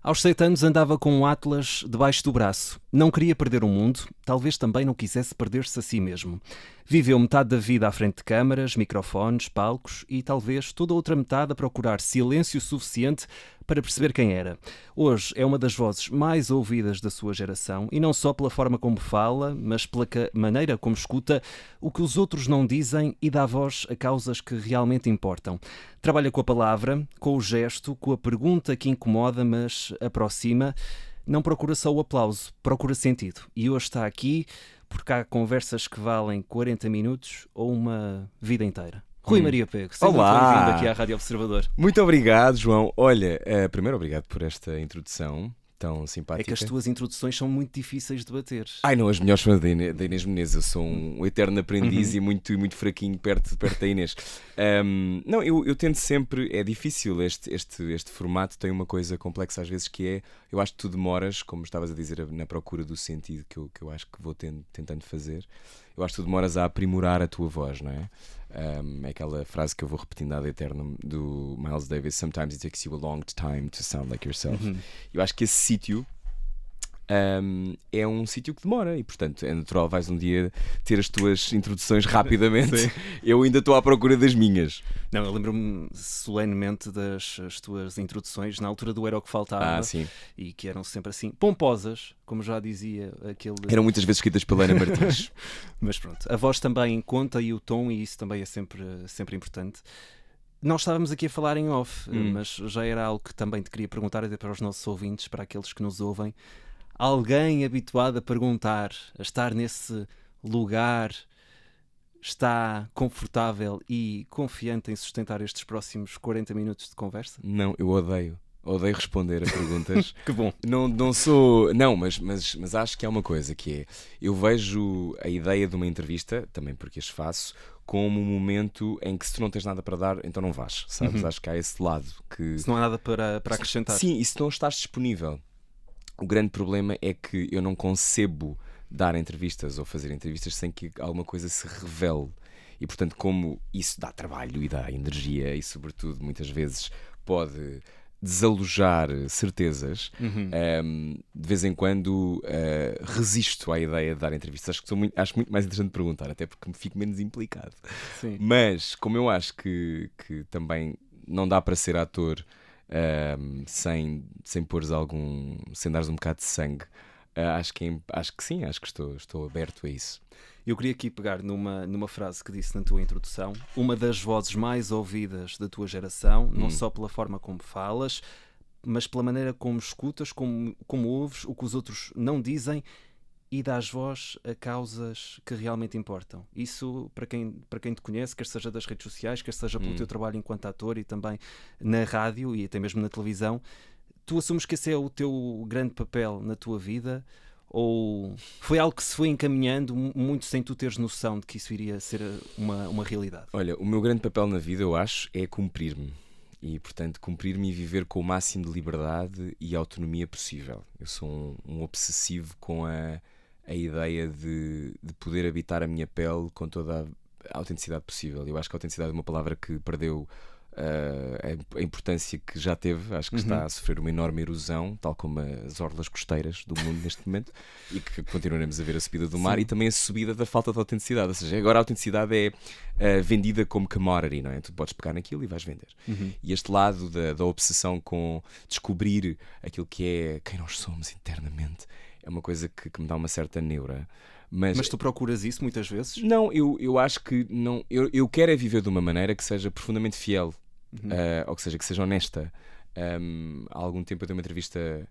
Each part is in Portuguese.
Aos 7 anos andava com um atlas debaixo do braço. Não queria perder o mundo, talvez também não quisesse perder-se a si mesmo. Viveu metade da vida à frente de câmaras, microfones, palcos e talvez toda a outra metade a procurar silêncio suficiente para perceber quem era. Hoje é uma das vozes mais ouvidas da sua geração e não só pela forma como fala, mas pela maneira como escuta o que os outros não dizem e dá voz a causas que realmente importam. Trabalha com a palavra, com o gesto, com a pergunta que incomoda, mas aproxima. Não procura só o aplauso, procura sentido. E hoje está aqui porque há conversas que valem 40 minutos ou uma vida inteira. Rui Maria Pego, seja muito bem-vindo aqui à Rádio Observador. Muito obrigado, João. Olha, primeiro obrigado por esta introdução tão É simpática. que as tuas introduções são muito difíceis de bater. Ai não, as melhores fãs da Inês Menezes. Eu sou um eterno aprendiz e muito fraquinho perto da Inês. Não, eu tento sempre, é difícil este formato, tem uma coisa complexa às vezes que é, eu acho que tu demoras, como estavas a dizer, na procura do sentido que eu acho que vou tentando fazer. Eu acho que tu demoras a aprimorar a tua voz, não é? É aquela frase que eu vou repetindo ad eternum do Miles Davis: Sometimes it takes you a long time to sound like yourself. Eu acho que esse sítio é um sítio que demora e, portanto, é natural vais um dia ter as tuas introduções rapidamente. Eu ainda estou à procura das minhas. Não, eu lembro-me solenemente das tuas introduções na altura do Era o que Faltava. Sim. E que eram sempre assim, pomposas, como já dizia aquele... Eram muitas vezes escritas pela Ana Martins. Mas pronto, a voz também conta e o tom, e isso também é sempre importante. Nós estávamos aqui a falar em off, mas já era algo que também te queria perguntar até para os nossos ouvintes, para aqueles que nos ouvem. Alguém habituado a perguntar, a estar nesse lugar, está confortável e confiante em sustentar estes próximos 40 minutos de conversa? Não, eu odeio responder a perguntas. Que bom. Não sou. Não, mas acho que há uma coisa que é. Eu vejo a ideia de uma entrevista, também porque as faço, como um momento em que se tu não tens nada para dar, então não vais, sabes? Acho que há esse lado que. Se não há nada para acrescentar. Sim, e se não estás disponível. O grande problema é que eu não concebo dar entrevistas ou fazer entrevistas sem que alguma coisa se revele. E, portanto, como isso dá trabalho e dá energia e, sobretudo, muitas vezes pode desalojar certezas, de vez em quando resisto à ideia de dar entrevistas. Acho muito mais interessante perguntar, até porque me fico menos implicado. Sim. Mas, como eu acho que também não dá para ser ator sem sem dares um bocado de sangue, acho que sim, acho que estou aberto a isso. Eu queria aqui pegar numa frase que disse na tua introdução: uma das vozes mais ouvidas da tua geração, não só pela forma como falas, mas pela maneira como escutas, como ouves o que os outros não dizem e dás voz a causas que realmente importam. Isso, para quem te conhece, quer seja das redes sociais, quer seja pelo teu trabalho enquanto ator e também na rádio e até mesmo na televisão, tu assumes que esse é o teu grande papel na tua vida? Ou foi algo que se foi encaminhando muito sem tu teres noção de que isso iria ser uma realidade? Olha, o meu grande papel na vida, eu acho, é cumprir-me. E, portanto, cumprir-me e viver com o máximo de liberdade e autonomia possível. Eu sou um obsessivo com a ideia de poder habitar a minha pele com toda a autenticidade possível. Eu acho que a autenticidade é uma palavra que perdeu a importância que já teve. Acho que está a sofrer uma enorme erosão, tal como as orlas costeiras do mundo neste momento, e que continuaremos a ver a subida do mar. Sim. E também a subida da falta de autenticidade. Ou seja, agora a autenticidade é vendida como commodity, não é? Tu podes pegar naquilo e vais vender. E este lado da obsessão com descobrir aquilo que é quem nós somos internamente é uma coisa que me dá uma certa neura. Mas tu procuras isso muitas vezes? Não, eu acho que não. Eu quero é viver de uma maneira que seja profundamente fiel, ou que seja honesta. Há algum tempo eu dei uma entrevista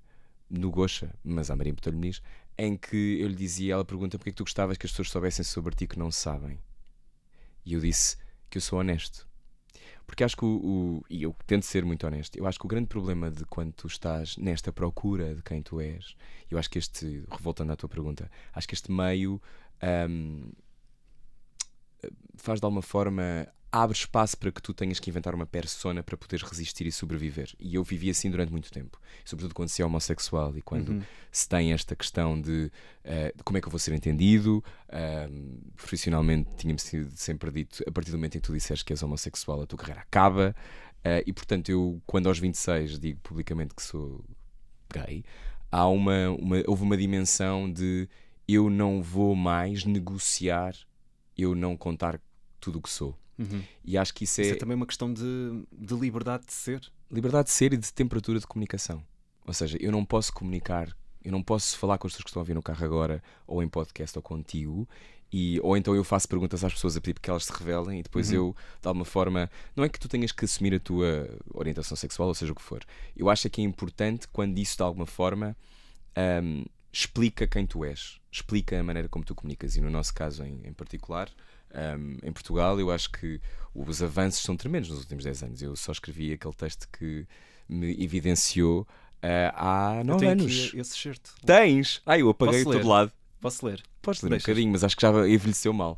no Gocha, mas à Maria Botelho Muniz, em que eu lhe dizia, ela pergunta porque é que tu gostavas que as pessoas soubessem sobre ti que não sabem. E eu disse que eu sou honesto. Porque acho que e eu tento ser muito honesto, eu acho que o grande problema de quando tu estás nesta procura de quem tu és, eu acho que revoltando à tua pergunta, acho que este meio faz de alguma forma, abre espaço para que tu tenhas que inventar uma persona para poderes resistir e sobreviver. E eu vivi assim durante muito tempo, sobretudo quando se é homossexual e quando se tem esta questão de como é que eu vou ser entendido. Profissionalmente tinha-me sido sempre dito, a partir do momento em que tu disseste que és homossexual, a tua carreira acaba. E portanto eu, quando aos 26 digo publicamente que sou gay, houve uma dimensão de eu não vou mais negociar, eu não contar tudo o que sou. E acho que isso é também uma questão de liberdade de ser. Liberdade de ser e de temperatura de comunicação. Ou seja, eu não posso comunicar, eu não posso falar com as pessoas que estão a ouvir no carro agora, ou em podcast, ou contigo, ou então eu faço perguntas às pessoas a pedir que elas se revelem e depois eu, de alguma forma, não é que tu tenhas que assumir a tua orientação sexual, ou seja o que for. Eu acho que é importante quando isso, de alguma forma, explica quem tu és, explica a maneira como tu comunicas. E no nosso caso em particular, em Portugal, eu acho que os avanços são tremendos nos últimos 10 anos. Eu só escrevi aquele texto que me evidenciou há 9 anos. Aqui esse certo. Tens? Eu apaguei de todo lado. Posso ler? Podes ler um bocadinho, mas acho que já envelheceu mal.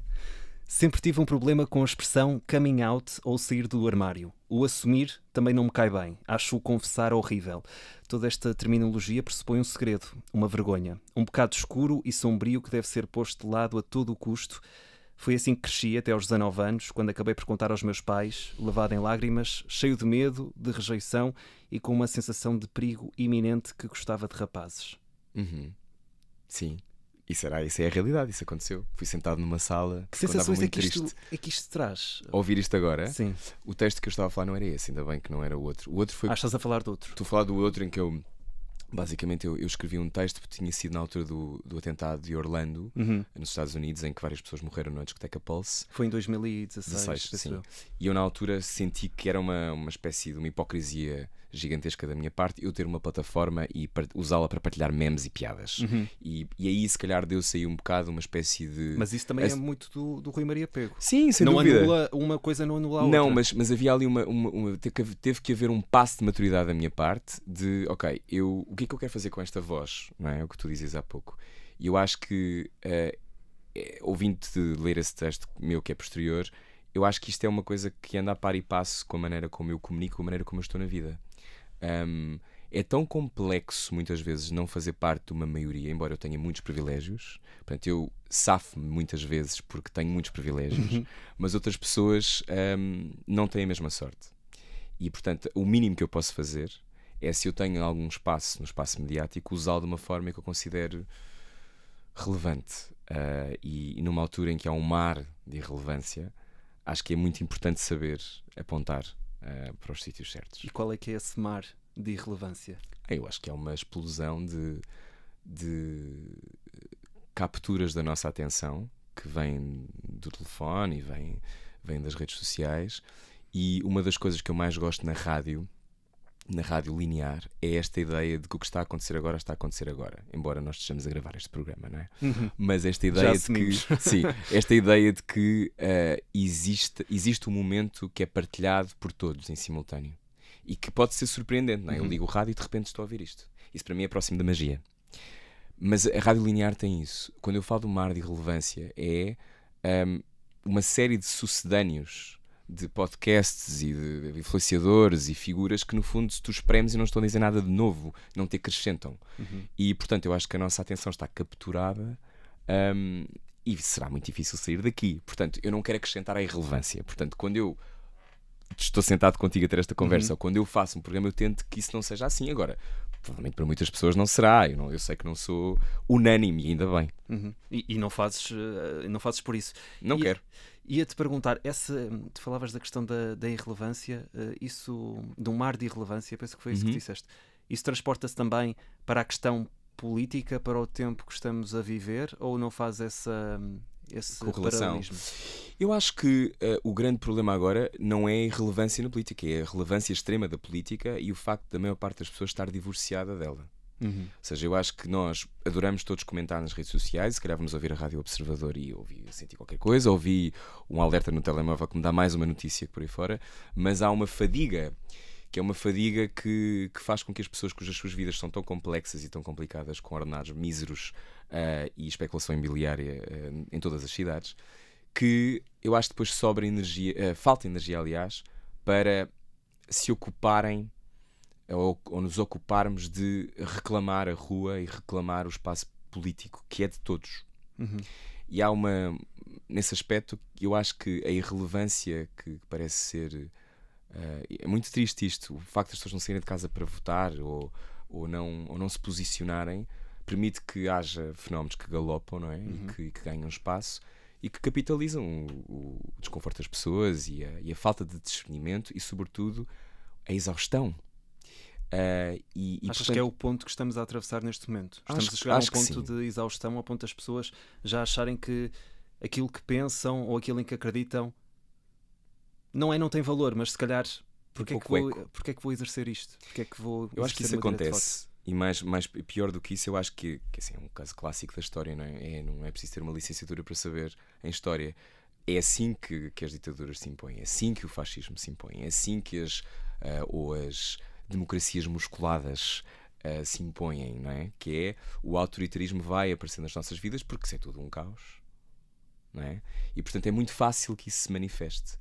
Sempre tive um problema com a expressão coming out ou sair do armário. O assumir também não me cai bem. Acho o confessar horrível. Toda esta terminologia pressupõe um segredo, uma vergonha. Um bocado escuro e sombrio que deve ser posto de lado a todo o custo. Foi assim que cresci até aos 19 anos, quando acabei por contar aos meus pais, levado em lágrimas, cheio de medo, de rejeição e com uma sensação de perigo iminente que gostava de rapazes. Sim. Isso é a realidade, isso aconteceu. Fui sentado numa sala. Que sensações é que isto traz? Ouvir isto agora? Sim. O texto que eu estava a falar não era esse, ainda bem que não era o outro. O outro foi. Estás a falar do outro? Estou a falar do outro em que eu. Basicamente eu escrevi um texto que tinha sido na altura do atentado de Orlando, nos Estados Unidos, em que várias pessoas morreram na discoteca Pulse. Foi em 2016. Sim. E eu na altura senti que era uma espécie de uma hipocrisia gigantesca da minha parte eu ter uma plataforma e usá-la para partilhar memes e piadas. E aí se calhar deu-se aí um bocado uma espécie de... Mas isso também é muito do Rui Maria Pego. Sim, sem dúvida. Anula, uma coisa não anula a outra. Não, mas havia ali teve que haver um passo de maturidade da minha parte de, ok, o que é que eu quero fazer com esta voz? Não é o que tu dizes há pouco. E eu acho que, ouvindo-te ler esse texto meu que é posterior, eu acho que isto é uma coisa que anda a par e passo com a maneira como eu comunico, com a maneira como eu estou na vida. É tão complexo muitas vezes não fazer parte de uma maioria, embora eu tenha muitos privilégios. Portanto, eu safo-me muitas vezes porque tenho muitos privilégios, mas outras pessoas não têm a mesma sorte. E portanto, o mínimo que eu posso fazer é, se eu tenho algum espaço no espaço mediático, usá-lo de uma forma que eu considero relevante. E numa altura em que há um mar de irrelevância, acho que é muito importante saber apontar para os sítios certos. E qual é que é esse mar de irrelevância? Eu acho que é uma explosão de capturas da nossa atenção que vem do telefone e vem das redes sociais. E uma das coisas que eu mais gosto na rádio linear, é esta ideia de que o que está a acontecer agora está a acontecer agora, embora nós estejamos a gravar este programa, não é? Mas esta ideia de que sim, esta ideia de que existe um momento que é partilhado por todos em simultâneo e que pode ser surpreendente, não é? Eu ligo o rádio e de repente estou a ouvir isto. Isso para mim é próximo da magia. Mas a rádio linear tem isso. Quando eu falo do mar de irrelevância, é uma série de sucedâneos de podcasts e de influenciadores e figuras que no fundo se tu espremes e não estão a dizer nada de novo, não te acrescentam. E portanto eu acho que a nossa atenção está capturada e será muito difícil sair daqui. Portanto eu não quero acrescentar à irrelevância. Portanto quando eu estou sentado contigo a ter esta conversa ou quando eu faço um programa eu tento que isso não seja assim. Agora, provavelmente para muitas pessoas não será. Eu sei que não sou unânime, ainda bem. E não fazes por isso. Não quero. Ia-te perguntar, tu falavas da questão da irrelevância, isso, de um mar de irrelevância, penso que foi isso que disseste. Isso transporta-se também para a questão política, para o tempo que estamos a viver, ou não faz esse paralelismo? Eu acho que o grande problema agora não é a irrelevância na política, é a relevância extrema da política e o facto da maior parte das pessoas estar divorciada dela. Ou seja, eu acho que nós adoramos todos comentar nas redes sociais. Se calhar vamos ouvir a Rádio Observador e sentir qualquer coisa, ouvi um alerta no telemóvel que me dá mais uma notícia que por aí fora, mas há uma fadiga que é uma fadiga que faz com que as pessoas cujas suas vidas são tão complexas e tão complicadas, com ordenados míseros e especulação imobiliária em todas as cidades, que eu acho que depois sobra energia, falta energia aliás, para se ocuparem ou nos ocuparmos de reclamar a rua e reclamar o espaço político, que é de todos. E há nesse aspecto, eu acho que a irrelevância que parece ser... é muito triste isto, o facto de as pessoas não saírem de casa para votar ou ou não se posicionarem, permite que haja fenómenos que galopam, não é? E que ganham espaço e que capitalizam o desconforto das pessoas e a falta de discernimento e, sobretudo, a exaustão. Achas portanto, que é o ponto que estamos a atravessar neste momento? Estamos a chegar a um ponto de exaustão, ao ponto das pessoas já acharem que aquilo que pensam ou aquilo em que acreditam não tem valor, mas se calhar porque é que vou exercer isto? Porque é que vou eu acho que isso acontece. E mais pior do que isso, eu acho que assim, é um caso clássico da história, não é? Não é preciso ter uma licenciatura para saber em história. É assim que as ditaduras se impõem, é assim que o fascismo se impõe, é assim que as democracias musculadas se impõem, não é? Que é o autoritarismo vai aparecer nas nossas vidas porque isso é tudo um caos, não é? E portanto é muito fácil que isso se manifeste.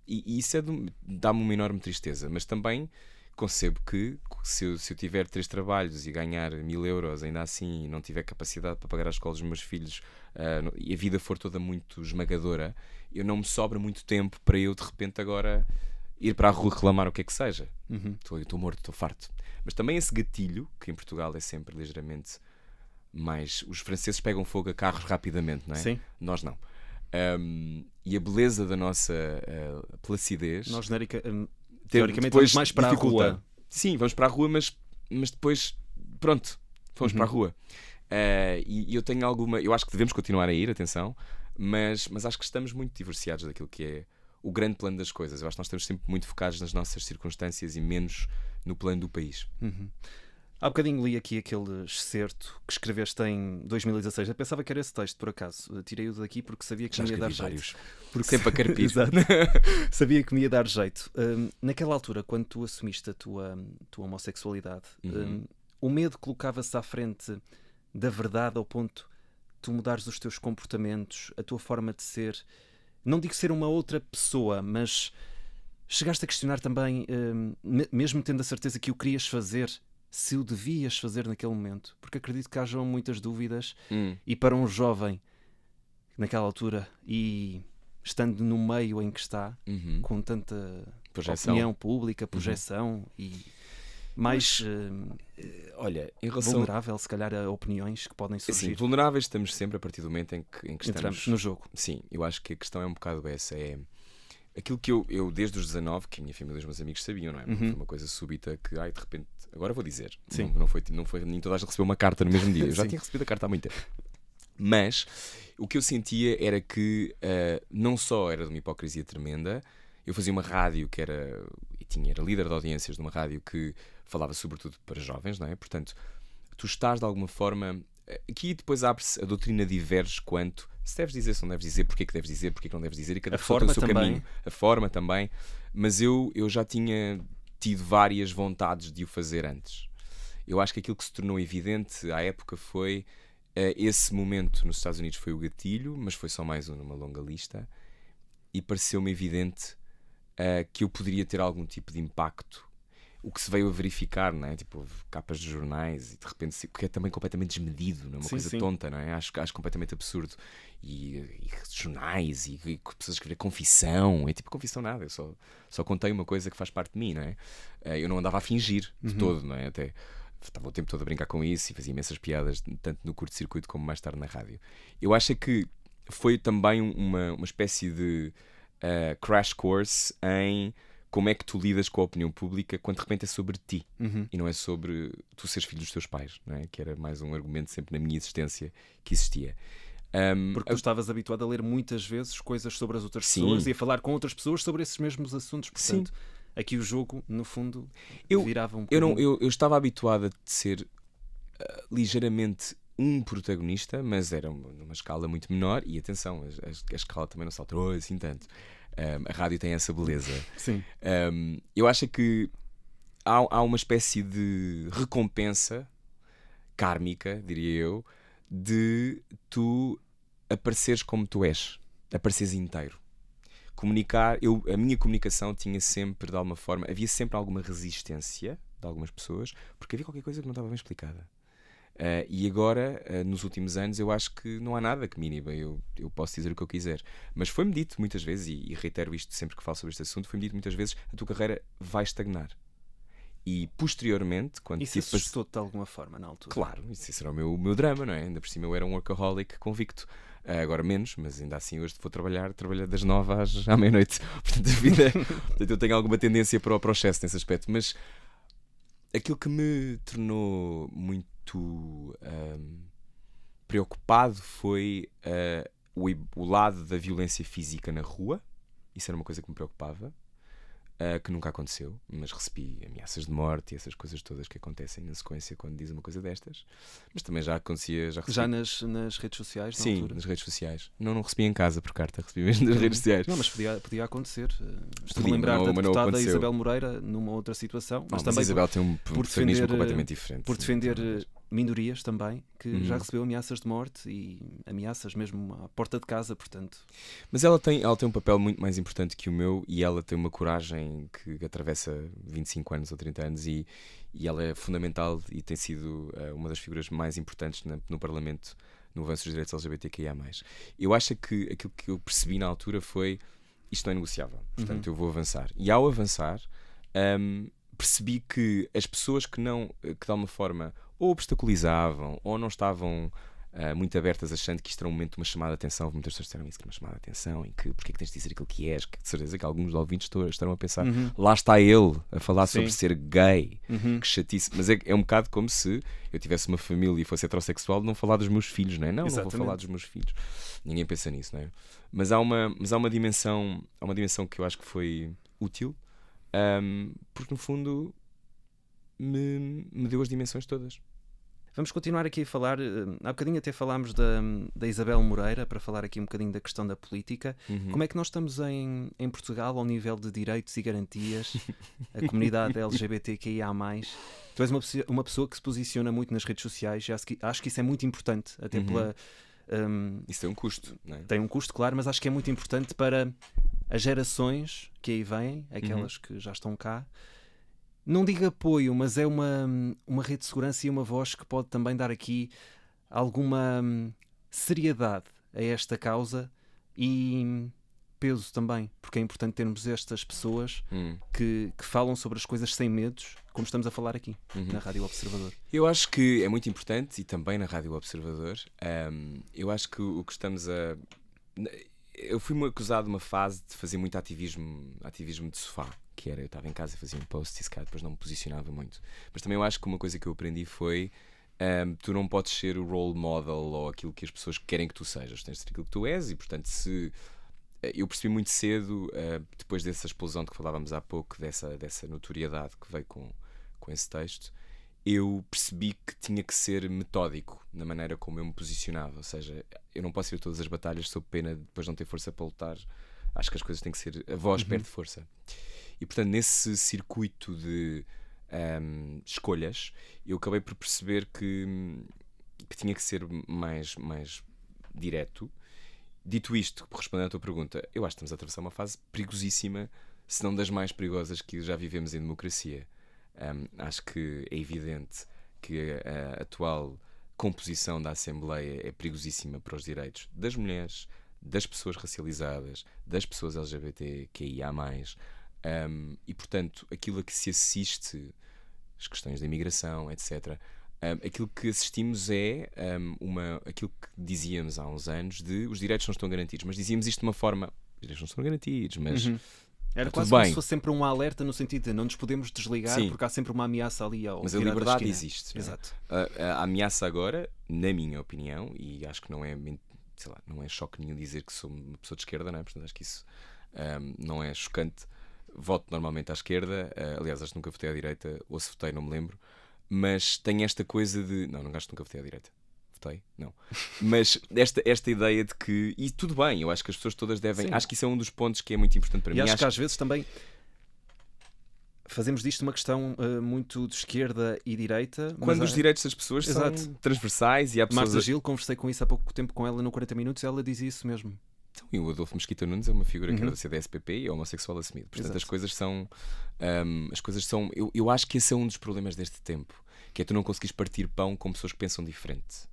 E isso dá-me uma enorme tristeza, mas também concebo que se eu tiver 3 trabalhos e ganhar 1000 euros ainda assim e não tiver capacidade para pagar a escola dos meus filhos e a vida for toda muito esmagadora, eu não me sobra muito tempo para eu de repente agora ir para a rua reclamar o que é que seja. Estou morto, estou farto. Mas também esse gatilho, que em Portugal é sempre ligeiramente mais... Os franceses pegam fogo a carros rapidamente, não é? Sim. Nós não. E a beleza da nossa placidez... Nós teoricamente vamos mais para dificulta. a rua. Sim, vamos para a rua, mas depois, pronto, vamos para a rua. E eu tenho alguma... Eu acho que devemos continuar a ir, atenção, mas acho que estamos muito divorciados daquilo que é o grande plano das coisas. Eu acho que nós estamos sempre muito focados nas nossas circunstâncias e menos no plano do país. Há bocadinho li aqui aquele excerto que escreveste em 2016. Eu pensava que era esse texto, por acaso. Tirei-o daqui porque sabia que me ia dar jeito. Porque sempre a carpir. Exato. Sabia que me ia dar jeito. Naquela altura, quando tu assumiste a tua homossexualidade, o medo colocava-se à frente da verdade ao ponto de tu mudares os teus comportamentos, a tua forma de ser. Não digo ser uma outra pessoa, mas chegaste a questionar também, mesmo tendo a certeza que o querias fazer, se o devias fazer naquele momento, porque acredito que hajam muitas dúvidas e para um jovem naquela altura e estando no meio em que está, com tanta opinião pública, projeção e mais olha, em relação... vulnerável se calhar a opiniões que podem surgir. Sim, vulneráveis estamos sempre a partir do momento em que entramos estamos no jogo. Sim, eu acho que a questão é um bocado essa, é aquilo que eu desde os 19, que a minha família e os meus amigos sabiam, não é? Foi uma coisa súbita que, de repente, agora vou dizer. Sim. Não foi nem toda a gente recebeu uma carta no mesmo dia. Eu já tinha recebido a carta há muito tempo. Mas o que eu sentia era que não só era de uma hipocrisia tremenda. Eu fazia uma rádio que era líder de audiências de uma rádio que falava sobretudo para jovens, não é? Portanto, tu estás de alguma forma... Aqui depois abre-se, a doutrina diverge quanto se deves dizer, se não deves dizer, porque é que deves dizer, porque é que não deves dizer, e cada pessoa tem o seu caminho. A forma também. Mas eu já tinha tido várias vontades de o fazer antes. Eu acho que aquilo que se tornou evidente à época foi esse momento nos Estados Unidos foi o gatilho, mas foi só mais um numa longa lista, e pareceu-me evidente que eu poderia ter algum tipo de impacto. O que se veio a verificar, não é? Tipo, houve capas de jornais e de repente, porque é também completamente desmedido, não é? Uma coisa tonta, não é? Acho completamente absurdo. E jornais e pessoas a escrever confissão. É tipo confissão nada, eu só contei uma coisa que faz parte de mim, não é? Eu não andava a fingir de todo, não é? Até estava o tempo todo a brincar com isso e fazia imensas piadas, tanto no curto-circuito como mais tarde na rádio. Eu acho que foi também uma espécie de crash course em como é que tu lidas com a opinião pública quando de repente é sobre ti e não é sobre tu seres filho dos teus pais, não é? Que era mais um argumento sempre na minha existência que existia. Porque tu estavas habituado a ler muitas vezes coisas sobre as outras pessoas e a falar com outras pessoas sobre esses mesmos assuntos. Portanto, aqui o jogo, no fundo, virava um bocadinho. Eu estava habituado a ser ligeiramente um protagonista, mas era numa escala muito menor. E atenção, a escala também não se alterou assim tanto. A rádio tem essa beleza. Sim. Eu acho que há uma espécie de recompensa kármica, diria eu, de tu apareceres como tu és, apareceres inteiro. Comunicar, a minha comunicação tinha sempre, de alguma forma, havia sempre alguma resistência de algumas pessoas, porque havia qualquer coisa que não estava bem explicada. E agora, nos últimos anos, eu acho que não há nada que me iniba. Eu posso dizer o que eu quiser. Mas foi-me dito muitas vezes, e reitero isto sempre que falo sobre este assunto, foi-me dito muitas vezes, a tua carreira vai estagnar. E posteriormente, quando Isso tive assustou-te de alguma forma na altura? Claro, isso era o meu drama, não é? Ainda por cima eu era um workaholic convicto. Agora menos, mas ainda assim hoje vou trabalhar das 9 à meia-noite. Portanto, a vida. Portanto, eu tenho alguma tendência para o excesso nesse aspecto. Mas aquilo que me tornou muito preocupado foi o lado da violência física na rua. Isso era uma coisa que me preocupava. Que nunca aconteceu, mas recebi ameaças de morte e essas coisas todas que acontecem na sequência quando diz uma coisa destas. Mas também já acontecia. Já nas redes sociais? Sim, altura? nas redes sociais. Não recebi em casa por carta, recebi mesmo nas redes sociais. Não, mas podia acontecer. Estou-me Podia, a lembrar mas da não deputada aconteceu. Isabel Moreira numa outra situação, mas Mas também Isabel tem um por protagonismo defender, completamente diferente. por defender minorias também, que já Uhum. recebeu ameaças de morte e ameaças mesmo à porta de casa, portanto. Mas ela tem um papel muito mais importante que o meu e ela tem uma coragem que atravessa 25 anos ou 30 anos e ela é fundamental e tem sido uma das figuras mais importantes no Parlamento no avanço dos direitos LGBTQIA+. Eu acho que aquilo que eu percebi na altura foi isto não é negociável, portanto eu vou avançar. E ao avançar percebi que as pessoas que de alguma forma ou obstaculizavam ou não estavam muito abertas, achando que isto era um momento de uma chamada de atenção. Muitas pessoas disseram isso, que era uma chamada de atenção, em que porque é que tens de dizer aquilo que és, que de certeza que alguns ouvintes estarão a pensar, lá está ele a falar sobre ser gay, que chatice. Mas é um bocado como se eu tivesse uma família e fosse heterossexual, não falar dos meus filhos, não é? Não vou falar dos meus filhos. Ninguém pensa nisso, não é? Mas há uma dimensão que eu acho que foi útil, porque no fundo me deu as dimensões todas. Vamos continuar aqui a falar, há bocadinho até falámos da Isabel Moreira, para falar aqui um bocadinho da questão da política. Como é que nós estamos em Portugal ao nível de direitos e garantias, a comunidade LGBTQIA+. Tu és uma pessoa que se posiciona muito nas redes sociais, acho que isso é muito importante, até pela... Isso tem um custo, não é? Tem um custo, claro, mas acho que é muito importante para as gerações que aí vêm, aquelas que já estão cá. Não digo apoio, mas é uma rede de segurança e uma voz que pode também dar aqui alguma seriedade a esta causa e peso também, porque é importante termos estas pessoas que falam sobre as coisas sem medos, como estamos a falar aqui na Rádio Observador. Eu acho que é muito importante, e também na Rádio Observador, eu acho que o que estamos a... Eu fui-me acusado uma fase de fazer muito ativismo de sofá, que era, eu estava em casa e fazia um post e se calhar depois não me posicionava muito. Mas também eu acho que uma coisa que eu aprendi foi tu não podes ser o role model ou aquilo que as pessoas querem que tu sejas, tens de ser aquilo que tu és. E portanto, se eu percebi muito cedo, depois dessa explosão de que falávamos há pouco, dessa notoriedade que veio com esse texto, eu percebi que tinha que ser metódico na maneira como eu me posicionava. Ou seja, eu não posso ir a todas as batalhas sob pena de depois não ter força para lutar. Acho que as coisas têm que ser... A voz perde força. E portanto, nesse circuito de escolhas, eu acabei por perceber que tinha que ser mais direto. Dito isto, respondendo à tua pergunta, eu acho que estamos a atravessar uma fase perigosíssima, se não das mais perigosas que já vivemos em democracia. Acho que é evidente que a atual composição da Assembleia é perigosíssima para os direitos das mulheres, das pessoas racializadas, das pessoas LGBTQIA+. E portanto, aquilo a que se assiste, as questões da imigração, etc., aquilo que assistimos é aquilo que dizíamos há uns anos de os direitos não estão garantidos, mas dizíamos isto de uma forma, os direitos não estão garantidos, mas era quase tudo como bem. se fosse sempre um alerta no sentido de não nos podemos desligar. Sim. Porque há sempre uma ameaça ali ao mas a virar liberdade da existe. Exato. A ameaça agora, na minha opinião, e acho que não é, sei lá, não é choque nenhum dizer que sou uma pessoa de esquerda, não é? Portanto, acho que isso não é chocante. Voto normalmente à esquerda, aliás, acho que nunca votei à direita, ou se votei, não me lembro, mas tenho esta coisa de... Não acho que nunca votei à direita. Votei? Não. Mas esta ideia de que... E tudo bem, eu acho que as pessoas todas devem... Sim. Acho que isso é um dos pontos que é muito importante para mim. E acho que às vezes também fazemos disto uma questão muito de esquerda e direita. Quando os direitos das pessoas são transversais e há pessoas... Marta Gil, conversei com isso há pouco tempo com ela no 40 Minutos, ela diz isso mesmo. Então, e o Adolfo Mesquita Nunes é uma figura que era da CDSPP e é homossexual assumido. Portanto, as coisas são... Eu acho que esse é um dos problemas deste tempo, que é tu não conseguires partir pão com pessoas que pensam diferente.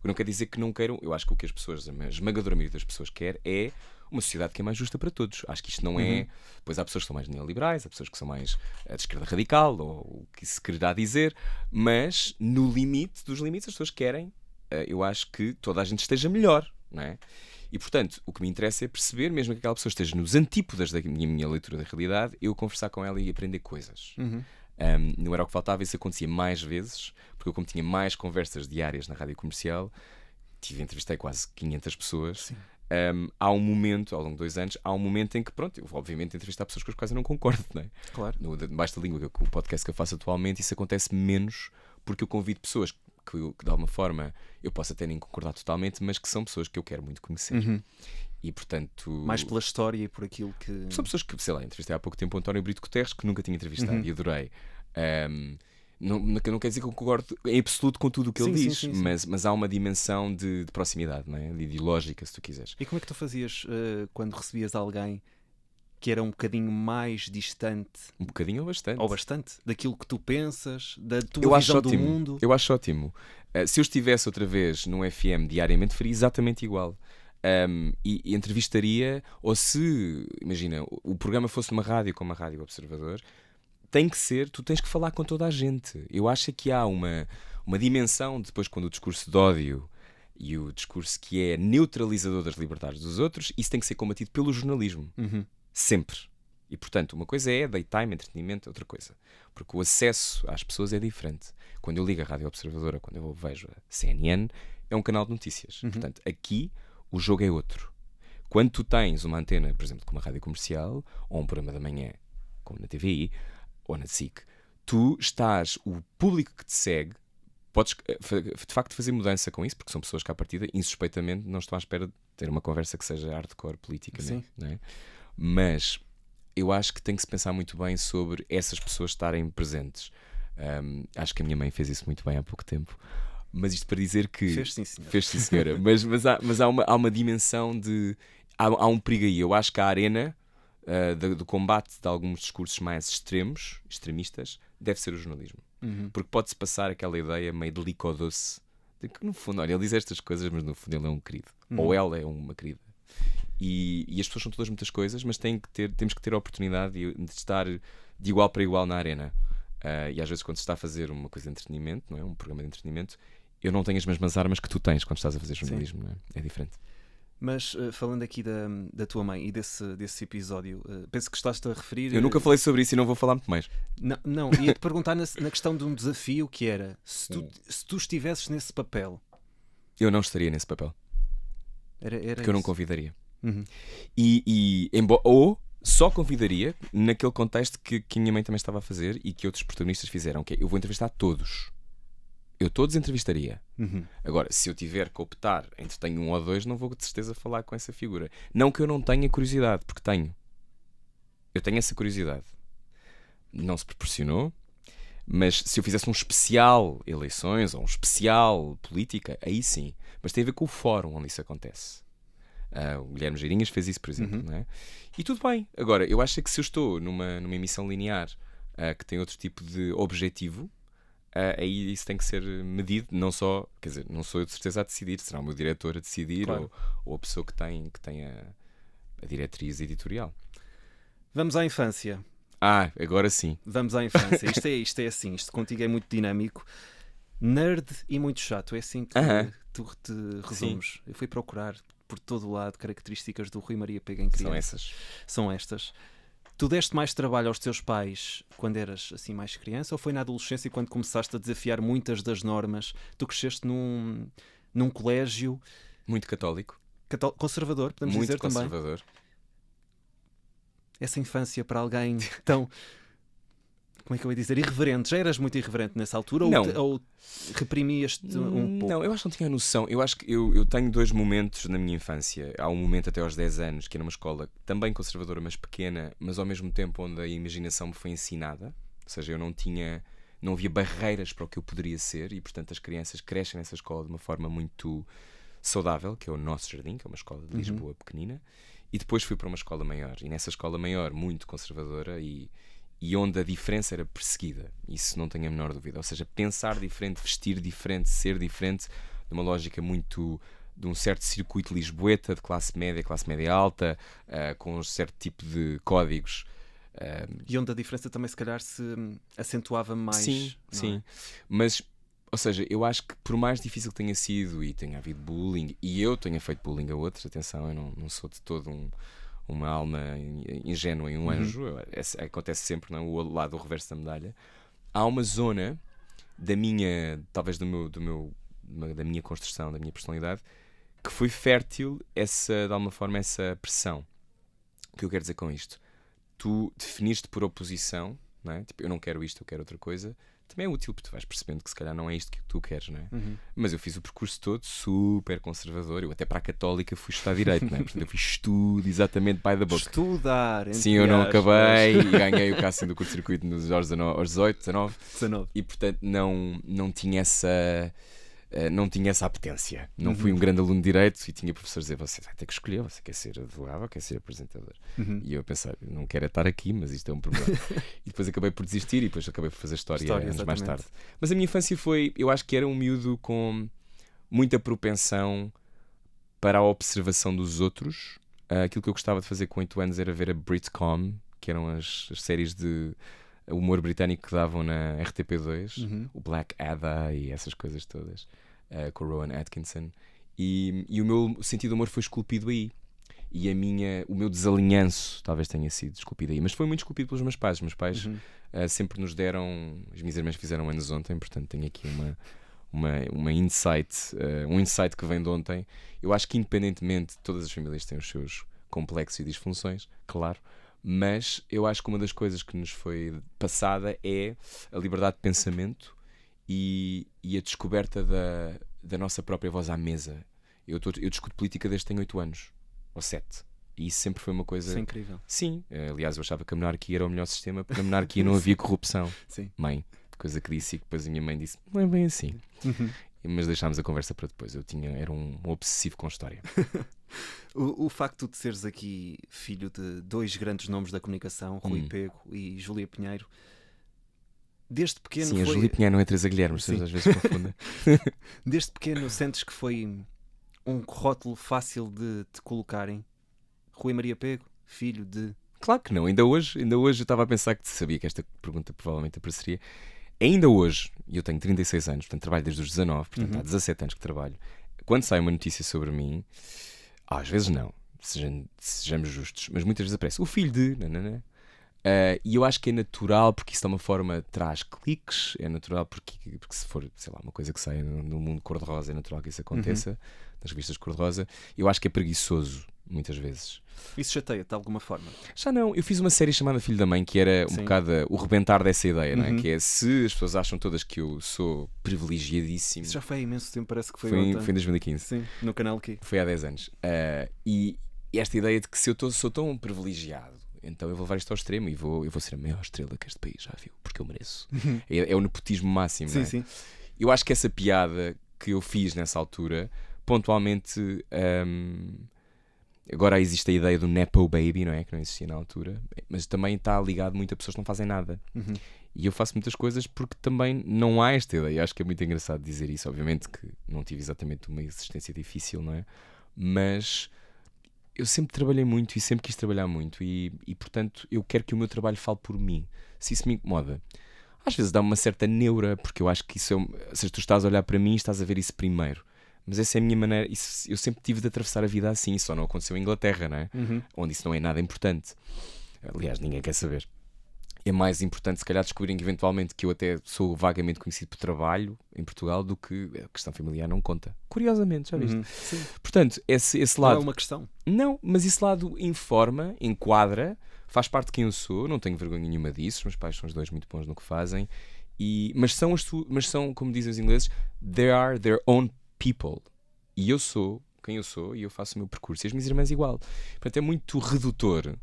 Não quer dizer que não queiram. Eu acho que o que as pessoas, a esmagadora maioria das pessoas quer é uma sociedade que é mais justa para todos. Acho que isto não é. Pois há pessoas que são mais neoliberais, há pessoas que são mais de esquerda radical, ou o que se quererá dizer, mas no limite dos limites as pessoas querem, eu acho que toda a gente esteja melhor, não é? E portanto, o que me interessa é perceber, mesmo que aquela pessoa esteja nos antípodas da minha leitura da realidade, eu conversar com ela e aprender coisas. Não era o que faltava, isso acontecia mais vezes, porque eu, como tinha mais conversas diárias na rádio comercial, entrevistei quase 500 pessoas. Há um momento, ao longo de 2 anos, há um momento em que, pronto, eu obviamente entrevistar pessoas com as quais eu não concordo, não é? Claro. No Debaixo da Língua, que o podcast que eu faço atualmente, isso acontece menos, porque eu convido pessoas que de alguma forma eu posso até nem concordar totalmente, mas que são pessoas que eu quero muito conhecer. E portanto... Mais pela história e por aquilo que... São pessoas que, sei lá, entrevistei há pouco tempo o António Brito Guterres, que nunca tinha entrevistado e adorei. Não quer dizer que eu concordo em absoluto com tudo o que ele diz, sim. mas há uma dimensão de proximidade, não é? De ideológica, se tu quiseres. E como é que tu fazias quando recebias alguém que era um bocadinho mais distante? Um bocadinho ou bastante? Ou bastante? Daquilo que tu pensas, da tua visão do mundo? Eu acho ótimo. Se eu estivesse outra vez num FM diariamente, faria exatamente igual. E entrevistaria, ou se, imagina, o programa fosse numa rádio como a Rádio Observador, tem que ser, tu tens que falar com toda a gente. Eu acho que há uma dimensão, depois quando o discurso de ódio e o discurso que é neutralizador das liberdades dos outros, isso tem que ser combatido pelo jornalismo. Sempre. E portanto, uma coisa é daytime, entretenimento, outra coisa. Porque o acesso às pessoas é diferente. Quando eu ligo a Rádio Observadora, quando eu vejo a CNN, é um canal de notícias. Portanto, aqui o jogo é outro. Quando tu tens uma antena, por exemplo, como a Rádio Comercial, ou um programa da manhã, como na TVI, ou na SIC, tu estás, o público que te segue, podes de facto fazer mudança com isso, porque são pessoas que à partida, insuspeitamente, não estão à espera de ter uma conversa que seja hardcore politicamente. Não é? Mas eu acho que tem que se pensar muito bem sobre essas pessoas estarem presentes. Acho que a minha mãe fez isso muito bem há pouco tempo. Mas isto para dizer que... Fez sim, senhora. Fez sim, senhora. mas há uma dimensão de... Há um perigo aí. Eu acho que a arena do combate de alguns discursos mais extremistas, deve ser o jornalismo. Porque pode-se passar aquela ideia meio de licodoce, de que no fundo, olha, ele diz estas coisas, mas no fundo ele é um querido. Ou ela é uma querida. E as pessoas são todas muitas coisas, mas temos que ter a oportunidade de estar de igual para igual na arena. E às vezes quando se está a fazer uma coisa de entretenimento, não é? Um programa de entretenimento, eu não tenho as mesmas armas que tu tens quando estás a fazer jornalismo, não é? É diferente. Mas falando aqui da tua mãe e desse episódio, penso que estás-te a referir... Eu nunca falei sobre isso e não vou falar muito mais. Não, ia-te perguntar na questão de um desafio que era, se tu estivesses nesse papel... Eu não estaria nesse papel. Era porque eu não convidaria. Ou só convidaria naquele contexto que a minha mãe também estava a fazer e que outros protagonistas fizeram, que é, eu vou entrevistar todos. Eu todos entrevistaria. Agora, se eu tiver que optar entre tenho um ou dois, não vou de certeza falar com essa figura. Não que eu não tenha curiosidade, porque tenho. Eu tenho essa curiosidade. Não se proporcionou, mas se eu fizesse um especial eleições ou um especial política, aí sim. Mas tem a ver com o fórum onde isso acontece. O Guilherme Geirinhas fez isso, por exemplo. Não é? E tudo bem. Agora, eu acho que se eu estou numa emissão linear que tem outro tipo de objetivo, aí isso tem que ser medido, não só, quer dizer, não sou eu de certeza a decidir, será o meu diretor a decidir, claro, ou a pessoa que tem a diretriz editorial. Vamos à infância. Agora sim. Vamos à infância. Isto é assim, isto contigo é muito dinâmico. Nerd e muito chato, é assim que tu te resumes. Sim. Eu fui procurar por todo o lado características do Rui Maria Pega em criança. São estas. Tu deste mais trabalho aos teus pais quando eras assim mais criança, ou foi na adolescência quando começaste a desafiar muitas das normas? Tu cresceste num colégio... Muito católico. Conservador, podemos muito dizer conservador. Também. Muito conservador. Essa infância para alguém tão... Como é que eu ia dizer? Irreverente. Já eras muito irreverente nessa altura? Ou reprimias-te um pouco? Não, eu acho que não tinha noção. Eu acho que eu tenho 2 momentos na minha infância. Há um momento até aos 10 anos, que era uma escola também conservadora, mas pequena, mas ao mesmo tempo onde a imaginação me foi ensinada. Ou seja, eu não havia barreiras para o que eu poderia ser e, portanto, as crianças crescem nessa escola de uma forma muito saudável, que é o Nosso Jardim, que é uma escola de Lisboa pequenina. E depois fui para uma escola maior. E nessa escola maior, muito conservadora e onde a diferença era perseguida. Isso não tenho a menor dúvida. Ou seja, pensar diferente, vestir diferente, ser diferente, de uma lógica muito de um certo circuito lisboeta de classe média alta, com um certo tipo de códigos. E onde a diferença também se calhar se acentuava mais. Sim, sim. Mas, ou seja, eu acho que por mais difícil que tenha sido e tenha havido bullying, e eu tenha feito bullying a outros, atenção, eu não sou de todo uma alma ingênua e um anjo, acontece sempre, não é? O lado, o reverso da medalha. Há uma zona da minha, talvez da minha construção, da minha personalidade, que foi fértil de alguma forma essa pressão. O que eu quero dizer com isto? Tu definiste por oposição, não é? Tipo, eu não quero isto, eu quero outra coisa. Também é útil porque tu vais percebendo que se calhar não é isto que tu queres, não é? Mas eu fiz o percurso todo super conservador. Eu até para a católica fui estudar direito, não é? Portanto, eu fiz estudo exatamente by the book. Estudar, sim, eu não acabei e ganhei o casting do curto-circuito aos 18, 19. E portanto não tinha essa apetência. Não fui um grande aluno de direito e tinha professores a dizer: você vai ter que escolher, você quer ser advogado ou quer ser apresentador. E eu a pensar: não quero estar aqui, mas isto é um problema. E depois acabei por desistir e depois acabei por fazer história anos mais tarde. Mas a minha infância eu acho que era um miúdo com muita propensão para a observação dos outros. Aquilo que eu gostava de fazer com 8 anos era ver a Britcom, que eram as séries de humor britânico que davam na RTP2, o Black Adder e essas coisas todas, com o Rowan Atkinson, e o meu sentido de humor foi esculpido aí, e o meu desalinhanço talvez tenha sido esculpido aí, mas foi muito esculpido pelos meus pais. Os meus pais sempre nos deram, as minhas irmãs fizeram anos ontem, portanto tenho aqui um insight que vem de ontem. Eu acho que independentemente, todas as famílias têm os seus complexos e disfunções, claro, mas eu acho que uma das coisas que nos foi passada é a liberdade de pensamento e a descoberta da nossa própria voz à mesa. Eu discuto política desde que tenho 8 anos, ou 7. E isso sempre foi uma coisa... Isso é incrível. Sim, aliás eu achava que a monarquia era o melhor sistema, porque na monarquia não havia corrupção. Sim. Mãe, coisa que disse, e depois a minha mãe disse: não é bem assim. Mas deixámos a conversa para depois. Era um obsessivo com história. O facto de seres aqui filho de 2 grandes nomes da comunicação, Rui Pego e Júlia Pinheiro, desde pequeno Sim, a Júlia Pinheiro não é Teresa Guilherme, às vezes confundem. Desde pequeno sentes que foi um rótulo fácil de te colocarem? Rui Maria Pego, filho de... Claro que não, ainda hoje eu estava a pensar que sabia que esta pergunta provavelmente apareceria. Ainda hoje, e eu tenho 36 anos, portanto trabalho desde os 19, portanto há 17 anos que trabalho. Quando sai uma notícia sobre mim, às vezes não, sejamos justos, mas muitas vezes aparece o filho de... e eu acho que é natural, porque isso de uma forma traz cliques, é natural porque se for, sei lá, uma coisa que sai no mundo cor-de-rosa, é natural que isso aconteça, nas revistas cor-de-rosa. Eu acho que é preguiçoso, muitas vezes. Isso chateia-te de alguma forma? Já não, eu fiz uma série chamada Filho da Mãe, que era um bocado o rebentar dessa ideia, não é? Que é, se as pessoas acham todas que eu sou privilegiadíssimo... Isso já foi há imenso tempo, parece que foi ontem. Foi em 2015. Sim, no canal aqui. Foi há 10 anos. E esta ideia de que se eu sou tão privilegiado, então eu vou levar isto ao extremo e vou ser a maior estrela que este país já viu, porque eu mereço. É o nepotismo máximo, não é? Sim. Eu acho que essa piada que eu fiz nessa altura, pontualmente... Agora existe a ideia do Nepo Baby, não é? Que não existia na altura, mas também está ligado muito a pessoas que não fazem nada. E eu faço muitas coisas porque também não há esta ideia. Eu acho que é muito engraçado dizer isso. Obviamente que não tive exatamente uma existência difícil, não é? Mas eu sempre trabalhei muito e sempre quis trabalhar muito e portanto eu quero que o meu trabalho fale por mim. Se isso me incomoda, às vezes dá-me uma certa neura, porque eu acho que isso se tu estás a olhar para mim, estás a ver isso primeiro. Mas essa é a minha maneira. Eu sempre tive de atravessar a vida assim. Só não aconteceu em Inglaterra, não é? Onde isso não é nada importante. Aliás, ninguém quer saber. É mais importante, se calhar, descobrirem eventualmente que eu até sou vagamente conhecido por trabalho em Portugal do que a questão familiar não conta. Curiosamente, já viste? Sim. Portanto, esse lado... Não é uma questão. Não, mas esse lado informa, enquadra, faz parte de quem eu sou. Não tenho vergonha nenhuma disso. Os meus pais são os dois muito bons no que fazem. Mas são, como dizem os ingleses, they are their own people. E eu sou quem eu sou e eu faço o meu percurso. E as minhas irmãs igual. Portanto, é muito redutor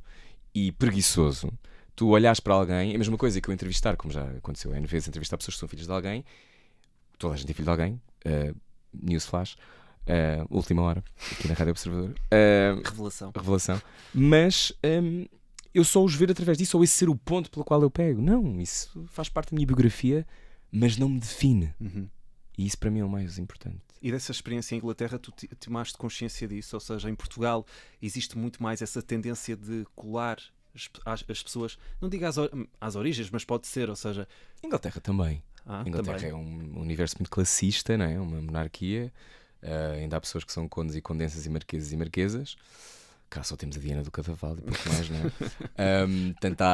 e preguiçoso tu olhares para alguém, é a mesma coisa que eu entrevistar, como já aconteceu N vezes, entrevistar pessoas que são filhas de alguém. Toda a gente é filho de alguém. Newsflash. Última hora, aqui na Rádio Observador. Revelação. Mas eu só os ver através disso, ou esse ser o ponto pelo qual eu pego. Não, isso faz parte da minha biografia, mas não me define. E isso para mim é o mais importante. E dessa experiência em Inglaterra, tu tomaste consciência disso? Ou seja, em Portugal existe muito mais essa tendência de colar as pessoas, não digo às origens, mas pode ser, ou seja... Inglaterra também. Inglaterra também. é um universo muito classista, não é? Uma monarquia. Ainda há pessoas que são condes e condensas e marqueses e marquesas. Cá só temos a Diana do Cadaval e pouco mais, não é? Portanto,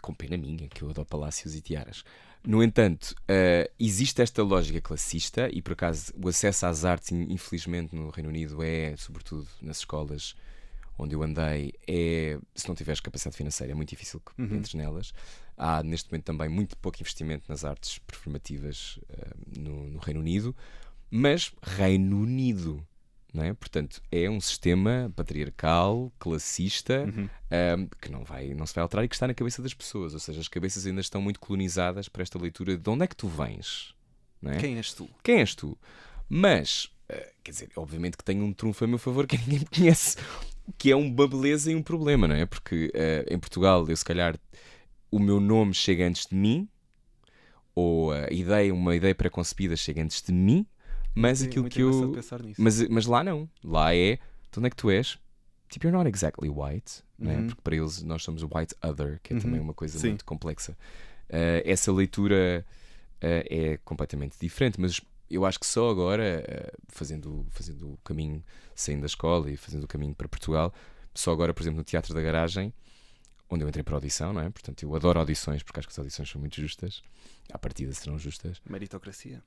com pena minha, que eu adoro palácios e tiaras. No entanto, existe esta lógica classista e, por acaso, o acesso às artes, infelizmente, no Reino Unido é, sobretudo nas escolas onde eu andei, se não tiveres capacidade financeira, é muito difícil que entres nelas. Há, neste momento, também muito pouco investimento nas artes performativas no Reino Unido, mas Reino Unido, não é? Portanto, é um sistema patriarcal, classista, que não se vai alterar e que está na cabeça das pessoas. Ou seja, as cabeças ainda estão muito colonizadas por esta leitura de onde é que tu vens, não é? Quem és tu? Quem és tu? Mas, quer dizer, obviamente que tenho um trunfo a meu favor que ninguém me conhece, que é uma beleza e um problema, não é? Porque em Portugal, eu se calhar, o meu nome chega antes de mim, ou uma ideia preconcebida chega antes de mim, mas aquilo que eu... Mas lá não. Lá é, de onde é que tu és? Tipo, you're not exactly white, não é? Porque para eles nós somos o white other, que é também uma coisa muito complexa. Essa leitura é completamente diferente, mas eu acho que só agora, fazendo o caminho, saindo da escola e fazendo o caminho para Portugal, só agora, por exemplo, no Teatro da Garagem, onde eu entrei para audição, não é? Portanto, eu adoro audições, porque acho que as audições são muito justas. À partida serão justas. Meritocracia.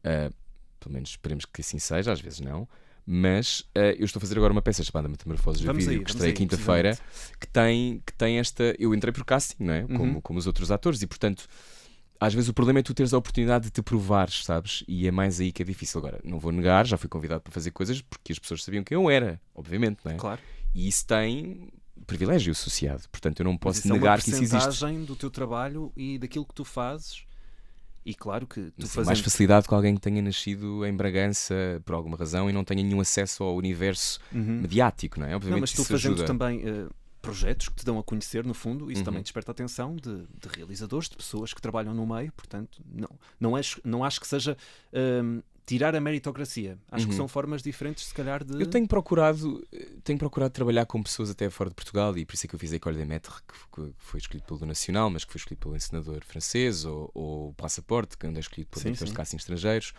Pelo menos esperemos que assim seja, às vezes não. Mas eu estou a fazer agora uma peça chamada Metamorfose de Vídeo, que estreia quinta-feira, que tem esta... Eu entrei por casting, não é? Como os outros atores, e portanto... Às vezes o problema é tu teres a oportunidade de te provares, sabes? E é mais aí que é difícil. Agora, não vou negar, já fui convidado para fazer coisas porque as pessoas sabiam quem eu era, obviamente, não é? Claro. E isso tem privilégio associado. Portanto, eu não posso negar que isso existe. É uma percentagem do teu trabalho e daquilo que tu fazes. E claro que tu fazes mais facilidade com alguém que tenha nascido em Bragança por alguma razão e não tenha nenhum acesso ao universo mediático, não é? Obviamente, mas tu isso fazendo ajuda. também projetos que te dão a conhecer, no fundo, isso também desperta a atenção de realizadores, de pessoas que trabalham no meio. Portanto, não acho que seja tirar a meritocracia. Acho que são formas diferentes, se calhar, de... Eu tenho procurado trabalhar com pessoas até fora de Portugal, e por isso é que eu fiz a École des Maîtres, que foi escolhido pelo Nacional, mas que foi escolhido pelo encenador francês, ou o Passaporte, que é escolhido por editores de casting estrangeiros.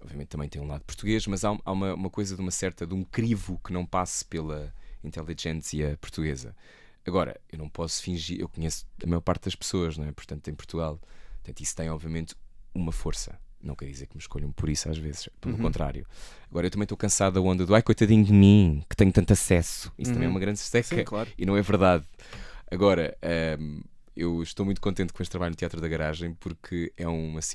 Obviamente também tem um lado português, mas há uma coisa de um crivo que não passe pela inteligência portuguesa. Agora, eu não posso fingir, eu conheço a maior parte das pessoas, não é? Portanto, em Portugal, isso tem obviamente uma força. Não quer dizer que me escolham por isso às vezes, pelo contrário. Agora, eu também estou cansado da onda do ai, coitadinho de mim, que tenho tanto acesso. Isso também é uma grande seca. Sim, claro. E não é verdade. Agora, eu estou muito contente com este trabalho no Teatro da Garagem, porque é um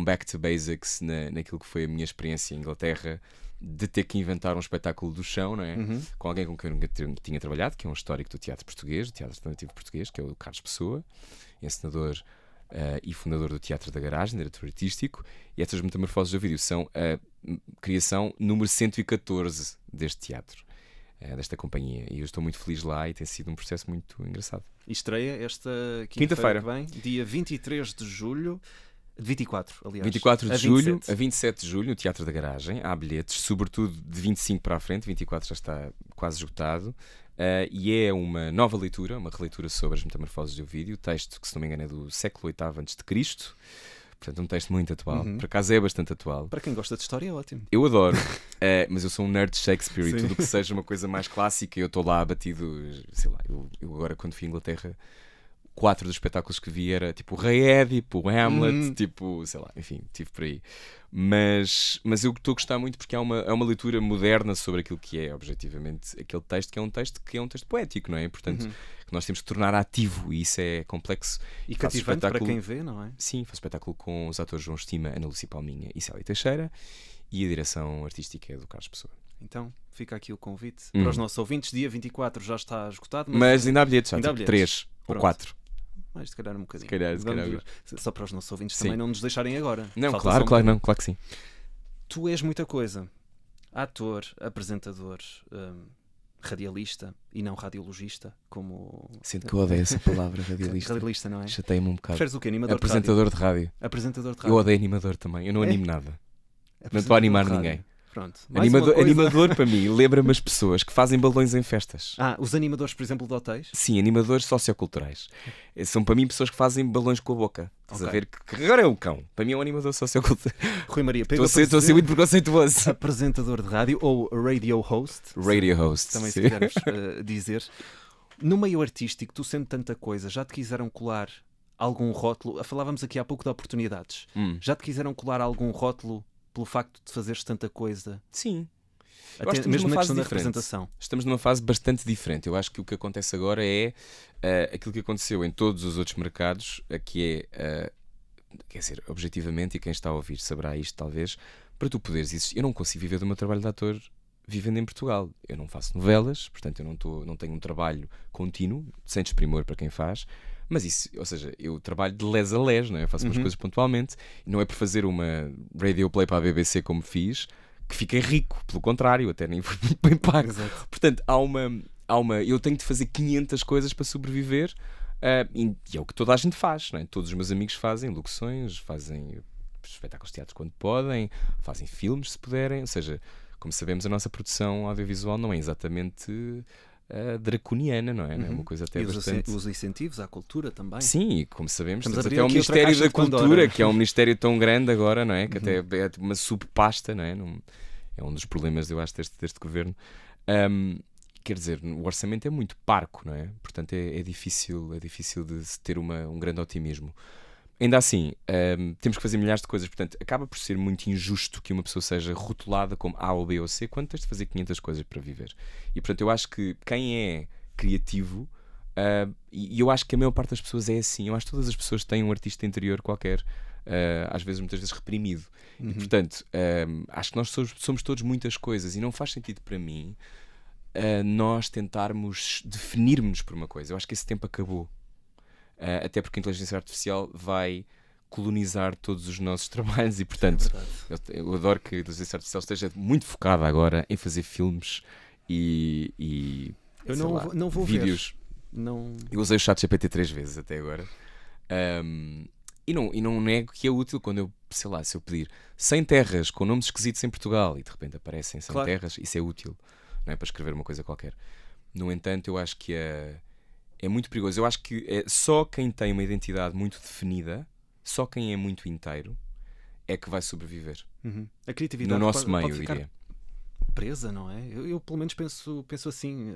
back to basics naquilo que foi a minha experiência em Inglaterra, de ter que inventar um espetáculo do chão, não é? Com alguém com quem eu nunca tinha trabalhado, que é um histórico do teatro português, do teatro alternativo português, que é o Carlos Pessoa, encenador e fundador do Teatro da Garagem, diretor artístico. E estas Metamorfoses do Vídeo são a criação número 114 deste teatro, desta companhia, e eu estou muito feliz lá e tem sido um processo muito engraçado. E estreia esta quinta-feira que vem, dia 23 de julho. 24, aliás. 24 de julho a 27 de julho, no Teatro da Garagem. Há bilhetes, sobretudo de 25 para a frente. 24 já está quase esgotado. E é uma nova leitura, uma releitura sobre as Metamorfoses do Vídeo. Texto que, se não me engano, é do século VIII a.C. Portanto, um texto muito atual. Por acaso é bastante atual. Para quem gosta de história é ótimo. Eu adoro, mas eu sou um nerd de Shakespeare. E tudo o que seja uma coisa mais clássica, eu estou lá abatido. Sei lá, eu agora quando fui à Inglaterra, 4 dos espetáculos que vi era tipo o Rei Édipo, o Hamlet, tipo, sei lá, enfim, estive por aí. Mas eu estou a gostar muito porque é uma leitura moderna sobre aquilo que é, objetivamente, aquele texto que é um texto poético, não é? Portanto, que nós temos que tornar ativo, e isso é complexo. E cativante para quem vê, não é? Sim, faço espetáculo com os atores João Estima, Ana Lúcia Palminha e Célia Teixeira, e a direção artística é do Carlos Pessoa. Então, fica aqui o convite para os nossos ouvintes. Dia 24 já está esgotado. Mas ainda há bilhetes, já, tipo 3 ou 4. Mas se calhar um bocadinho. Se calhar. Só para os nossos ouvintes também não nos deixarem agora. Não, claro que sim. Tu és muita coisa. Ator, apresentador, radialista e não radiologista, como... Sinto que eu odeio essa palavra, radialista. Radialista, não é? Chateia-me um bocado. Preferes o quê? Apresentador de rádio. Apresentador de rádio. Eu odeio animador também. Eu não animo nada. Não estou a animar ninguém. Pronto. Mais uma coisa. Animador para mim lembra-me as pessoas que fazem balões em festas. Os animadores, por exemplo, de hotéis? Sim, animadores socioculturais. São para mim pessoas que fazem balões com a boca. Estás a ver que agora é o cão. Para mim é um animador sociocultural. Rui Maria, Estou a ser muito preconceituoso. Apresentador de rádio ou radio host. Radio host. Também se quisermos dizer. No meio artístico, tu sendo tanta coisa, já te quiseram colar algum rótulo? Falávamos aqui há pouco de oportunidades. Já te quiseram colar algum rótulo pelo facto de fazeres tanta coisa? Sim. Até mesmo na questão da representação. Estamos numa fase bastante diferente. Eu acho que o que acontece agora é aquilo que aconteceu em todos os outros mercados, que é, quer dizer, objetivamente, e quem está a ouvir saberá isto talvez, para tu poderes existir. Eu não consigo viver do meu trabalho de ator vivendo em Portugal. Eu não faço novelas, portanto eu não tenho um trabalho contínuo, sem desprimor para quem faz. Mas isso, ou seja, eu trabalho de les a les, não é? Eu faço umas coisas pontualmente. E não é por fazer uma radio play para a BBC como fiz que fiquei rico. Pelo contrário, até nem foi muito bem pago. Exato. Portanto, eu tenho de fazer 500 coisas para sobreviver. E é o que toda a gente faz, não é? Todos os meus amigos fazem locuções, fazem espetáculos de teatro quando podem, fazem filmes se puderem. Ou seja, como sabemos, a nossa produção audiovisual não é exatamente draconiana, não é? É uma coisa até bastante... os incentivos à cultura também. Sim, e como sabemos, temos Estamos a até o abrir aqui outra Ministério caixa da de Pandora. Cultura, que é um ministério tão grande agora, não é? Que até é uma subpasta, não é? É um dos problemas, eu acho, deste governo. Quer dizer, o orçamento é muito parco, não é? Portanto, é difícil de se ter um grande otimismo. Ainda assim, temos que fazer milhares de coisas, portanto, acaba por ser muito injusto que uma pessoa seja rotulada como A ou B ou C quando tens de fazer 500 coisas para viver. E, portanto, eu acho que quem é criativo, e eu acho que a maior parte das pessoas é assim, eu acho que todas as pessoas têm um artista interior qualquer, muitas vezes reprimido. E, portanto, acho que nós somos todos muitas coisas e não faz sentido para mim nós tentarmos definir-nos por uma coisa. Eu acho que esse tempo acabou. Até porque a inteligência artificial vai colonizar todos os nossos trabalhos e, portanto, eu adoro que a inteligência artificial esteja muito focada agora em fazer filmes e eu não vou vídeos. Ver. Não... Eu usei o ChatGPT 3 vezes até agora. E não nego que é útil quando eu, sei lá, se eu pedir 100 terras com nomes esquisitos em Portugal e de repente aparecem 100 terras, isso é útil, não é, para escrever uma coisa qualquer. No entanto, eu acho que é muito perigoso. Eu acho que só quem tem uma identidade muito definida, só quem é muito inteiro, é que vai sobreviver. A criatividade no nosso meio, pode ficar diria. Presa, não é? Eu pelo menos penso assim.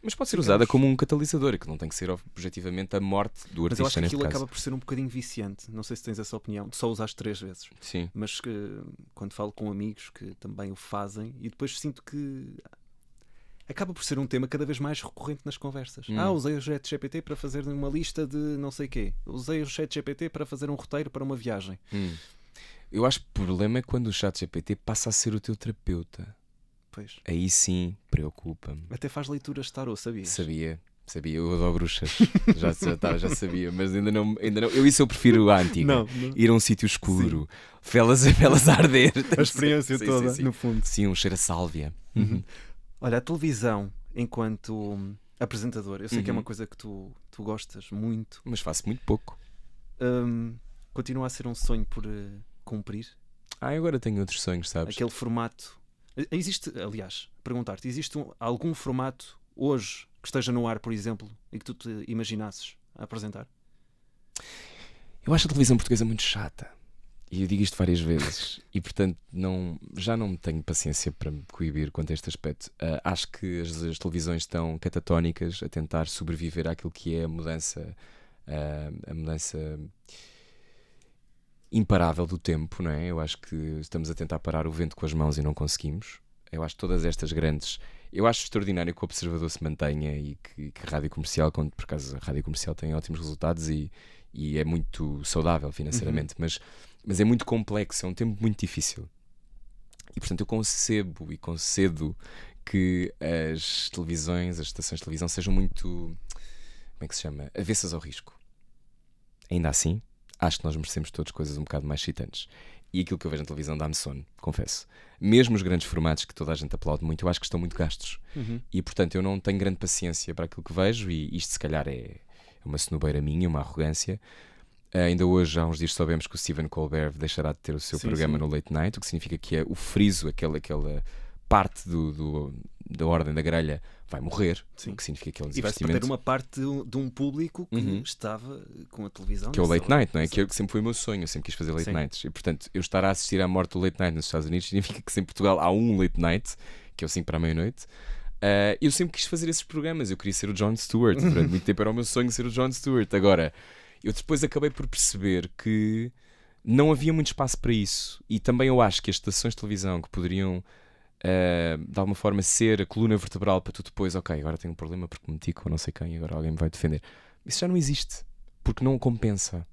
Mas pode ser usada como um catalisador, que não tem que ser objetivamente a morte do artista. Mas eu acho que neste aquilo caso acaba por ser um bocadinho viciante. Não sei se tens essa opinião. Tu só usaste 3 vezes. Sim. Mas quando falo com amigos que também o fazem, e depois sinto que acaba por ser um tema cada vez mais recorrente nas conversas. Usei o ChatGPT para fazer uma lista de não sei quê. Usei o ChatGPT para fazer um roteiro para uma viagem. Eu acho que o problema é quando o ChatGPT passa a ser o teu terapeuta. Pois. Aí sim, preocupa-me. Até faz leituras de tarot, sabias? Sabia. Eu adoro bruxas. já sabia, mas ainda não. Eu prefiro a antiga. Não. Ir a um sítio escuro, velas a arder. A experiência toda, sim. no fundo. Sim, um cheiro a sálvia. Olha, a televisão, enquanto apresentador, eu sei que é uma coisa que tu gostas muito. Mas faço muito pouco. Continua a ser um sonho por cumprir? Agora tenho outros sonhos, sabes? Aquele formato. Existe, aliás, perguntar-te, existe algum formato hoje que esteja no ar, por exemplo, e que tu te imaginasses a apresentar? Eu acho a televisão portuguesa muito chata. E eu digo isto várias vezes. E, portanto, já não tenho paciência para me coibir quanto a este aspecto. Acho que as televisões estão catatónicas a tentar sobreviver àquilo que é a mudança imparável do tempo, não é? Eu acho que estamos a tentar parar o vento com as mãos e não conseguimos. Eu acho que todas estas grandes... Eu acho extraordinário que o Observador se mantenha e que a Rádio Comercial, quando por acaso a Rádio Comercial tem ótimos resultados e é muito saudável financeiramente, mas é muito complexo, é um tempo muito difícil. E portanto eu concebo e concedo que as televisões, as estações de televisão sejam muito, como é que se chama? Avessas ao risco. Ainda assim, acho que nós merecemos todas coisas um bocado mais excitantes. E aquilo que eu vejo na televisão dá-me sono, confesso. Mesmo os grandes formatos que toda a gente aplaude muito, eu acho que estão muito gastos. E portanto eu não tenho grande paciência para aquilo que vejo, e isto se calhar é uma cenobeira minha, uma arrogância. Ainda hoje, há uns dias, soubemos que o Stephen Colbert deixará de ter o seu programa no Late Night, o que significa que o friso, aquela parte da ordem da grelha, vai morrer. O que significa que é um desinvestimento. E vai-se perder uma parte de um público que estava com a televisão. Que é o Late Night, não é? Que sempre foi o meu sonho, eu sempre quis fazer Late Nights. E, portanto, eu estar a assistir à morte do Late Night nos Estados Unidos significa que em Portugal há um Late Night, que é o 5 para a meia-noite. Eu sempre quis fazer esses programas, eu queria ser o Jon Stewart. Durante muito tempo era o meu sonho ser o Jon Stewart. Agora, eu depois acabei por perceber que não havia muito espaço para isso. E também eu acho que as estações de televisão que poderiam de alguma forma ser a coluna vertebral para tu depois, ok, agora tenho um problema porque me meti com não sei quem e agora alguém me vai defender. Isso já não existe, porque não compensa.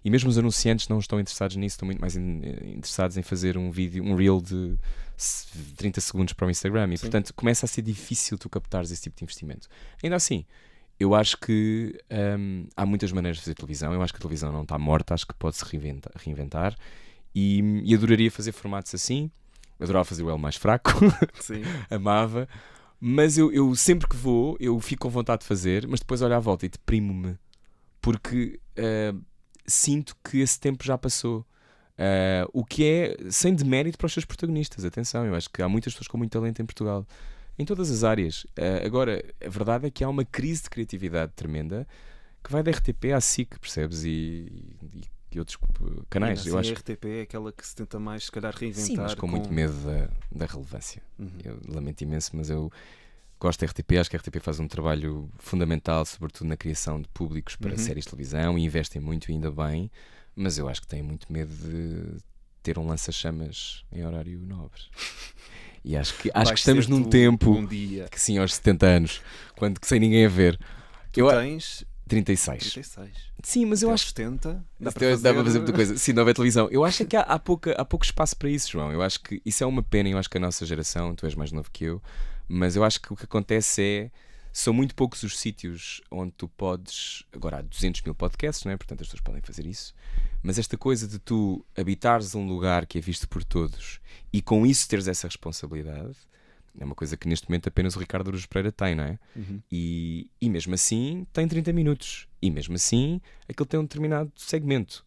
E mesmo os anunciantes não estão interessados nisso, estão muito mais interessados em fazer um vídeo, um reel de 30 segundos para o Instagram. E portanto começa a ser difícil tu captares esse tipo de investimento. Ainda assim, eu acho que há muitas maneiras de fazer televisão. Eu acho que a televisão não está morta, acho que pode-se reinventar. E adoraria fazer formatos assim. Adorava fazer o L mais fraco. Sim. Amava. Mas eu sempre que vou, eu fico com vontade de fazer, mas depois olho à volta e deprimo-me. Porque sinto que esse tempo já passou. O que é sem demérito para os seus protagonistas. Atenção, eu acho que há muitas pessoas com muito talento em Portugal. Em todas as áreas. Agora, a verdade é que há uma crise de criatividade tremenda que vai da RTP à SIC, percebes? E outros canais. Assim, eu acho a RTP é aquela que se tenta mais, se calhar, reinventar. Sim, mas com muito medo da relevância. Eu lamento imenso, mas eu gosto da RTP. Acho que a RTP faz um trabalho fundamental, sobretudo na criação de públicos para séries de televisão, e investem muito, ainda bem, mas eu acho que têm muito medo de ter um lança-chamas em horário nobre. E acho que estamos num tempo que sim, aos 70 anos, quando sem ninguém a ver. Tu tens 36. Sim, mas eu acho 70, dá para fazer muita coisa. Sim, não houver televisão. Eu acho que há pouco espaço para isso, João. Eu acho que isso é uma pena. Eu acho que a nossa geração, tu és mais novo que eu, mas eu acho que o que acontece são muito poucos os sítios onde tu podes. Agora há 200 mil podcasts, não é? Portanto as pessoas podem fazer isso. Mas esta coisa de tu habitares um lugar que é visto por todos e com isso teres essa responsabilidade é uma coisa que neste momento apenas o Ricardo Araújo Pereira tem, não é? E mesmo assim tem 30 minutos. E mesmo assim aquele tem um determinado segmento.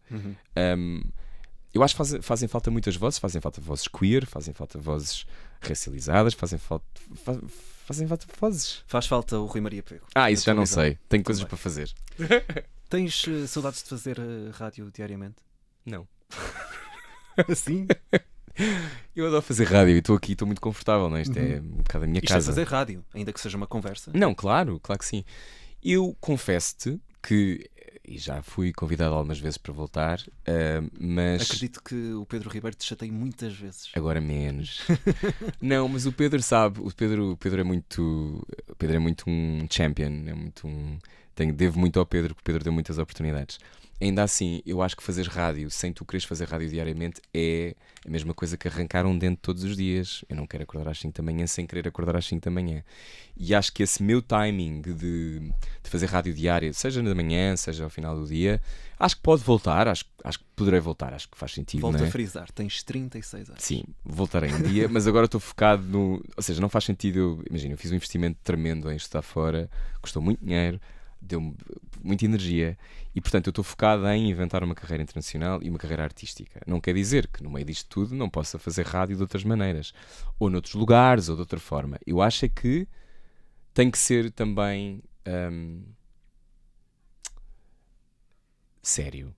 Eu acho que fazem falta muitas vozes. Fazem falta vozes queer, fazem falta vozes racializadas, fazem falta vozes. Faz falta o Rui Maria Pego. Isso já não sei. Tenho coisas para fazer. Tens saudades de fazer rádio diariamente? Não. Assim? Eu adoro fazer rádio e estou aqui, estou muito confortável, não é? Isto é um bocado a minha casa. Isto é fazer rádio, ainda que seja uma conversa? Não, claro que sim. Eu confesso-te que, e já fui convidado algumas vezes para voltar, mas... Acredito que o Pedro Ribeiro te chatei muitas vezes. Agora menos. Não, mas o Pedro sabe, o Pedro é muito um champion, devo muito ao Pedro, porque o Pedro deu muitas oportunidades. Ainda assim, eu acho que fazer rádio sem tu quereres fazer rádio diariamente é a mesma coisa que arrancar um dente todos os dias. Eu não quero acordar às 5 da manhã sem querer acordar às 5 da manhã. E acho que esse meu timing de fazer rádio diária, seja na manhã, seja ao final do dia, acho que pode voltar, acho que poderei voltar, acho que faz sentido. Volto não é? a frisar, tens 36 anos. Sim, voltarei um dia, mas agora estou focado no... Ou seja, não faz sentido... Imagina, eu fiz um investimento tremendo em estudar fora, custou muito dinheiro, deu-me muita energia e, portanto, eu estou focado em inventar uma carreira internacional e uma carreira artística. Não quer dizer que, no meio disto tudo, não possa fazer rádio de outras maneiras, ou noutros lugares, ou de outra forma. Eu acho é que tem que ser também sério.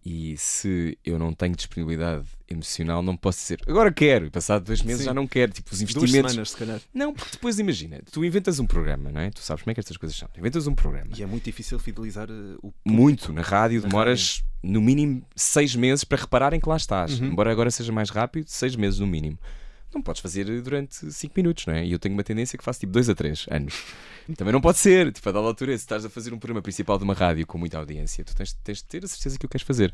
E se eu não tenho disponibilidade emocional, não posso dizer agora quero, e passado 2 meses já não quero. Tipo, os investimentos... 2 semanas, se calhar. Não, porque depois imagina, tu inventas um programa, não é? Tu sabes como é que estas coisas são. Inventas um programa. E é muito difícil fidelizar o público. Muito, na rádio demoras no mínimo 6 meses para repararem que lá estás. Embora agora seja mais rápido, 6 meses no mínimo. Não podes fazer durante 5 minutos, não é? E eu tenho uma tendência que faço tipo 2 a 3 anos. Também não pode ser. Tipo, a dada altura, se estás a fazer um programa principal de uma rádio com muita audiência, tu tens de ter a certeza que o queres fazer.